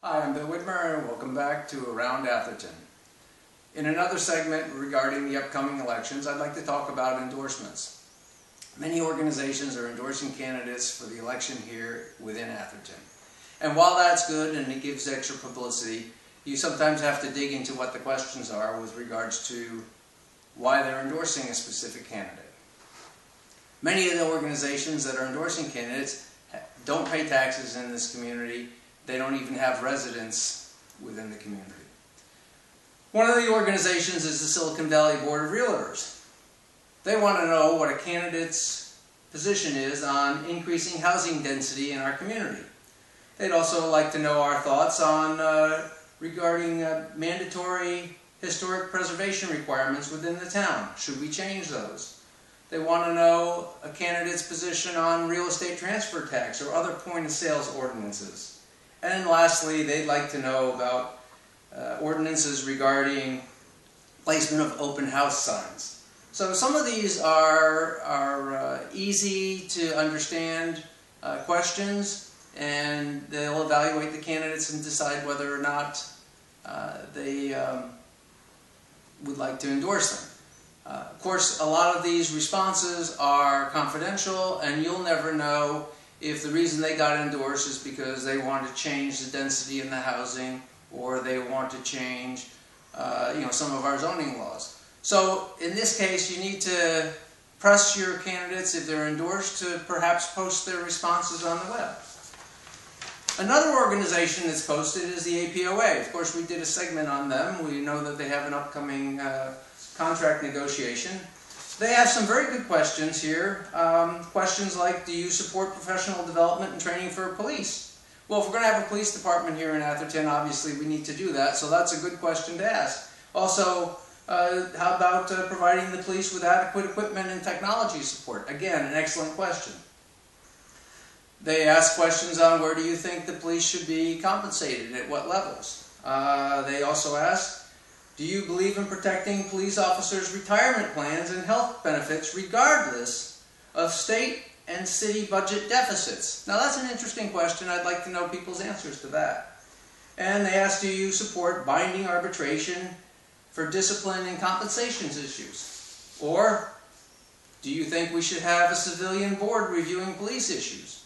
Hi, I'm Bill Whitmer and welcome back to Around Atherton. In another segment regarding the upcoming elections, I'd like to talk about endorsements. Many organizations are endorsing candidates for the election here within Atherton. And while that's good and it gives extra publicity, you sometimes have to dig into what the questions are with regards to why they're endorsing a specific candidate. Many of the organizations that are endorsing candidates don't pay taxes in this community. They don't even have residents within the community. One of the organizations is the Silicon Valley Board of Realtors. They want to know what a candidate's position is on increasing housing density in our community. They'd also like to know our thoughts on regarding mandatory historic preservation requirements within the town. Should we change those? They want to know a candidate's position on real estate transfer tax or other point of sales ordinances. And lastly, they'd like to know about ordinances regarding placement of open house signs. So some of these are easy to understand questions, and they'll evaluate the candidates and decide whether or not they would like to endorse them. Of course, a lot of these responses are confidential, and you'll never know if the reason they got endorsed is because they want to change the density in the housing, or they want to change some of our zoning laws. So in this case, you need to press your candidates, if they're endorsed, to perhaps post their responses on the web. Another organization that's posted is the APOA. Of course, we did a segment on them. We know that they have an upcoming contract negotiation. They have some very good questions here. Questions like, do you support professional development and training for police? Well, if we're going to have a police department here in Atherton, obviously we need to do that, so that's a good question to ask. Also, how about providing the police with adequate equipment and technology support? Again, an excellent question. They ask questions on where do you think the police should be compensated, at what levels? They also ask, do you believe in protecting police officers' retirement plans and health benefits regardless of state and city budget deficits? Now that's an interesting question. I'd like to know people's answers to that. And they ask, do you support binding arbitration for discipline and compensations issues? Or do you think we should have a civilian board reviewing police issues?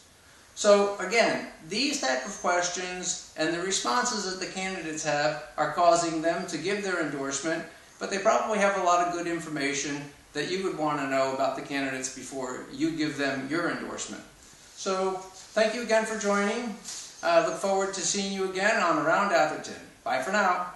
So again, these type of questions and the responses that the candidates have are causing them to give their endorsement, but they probably have a lot of good information that you would want to know about the candidates before you give them your endorsement. So thank you again for joining. I look forward to seeing you again on Around Atherton. Bye for now.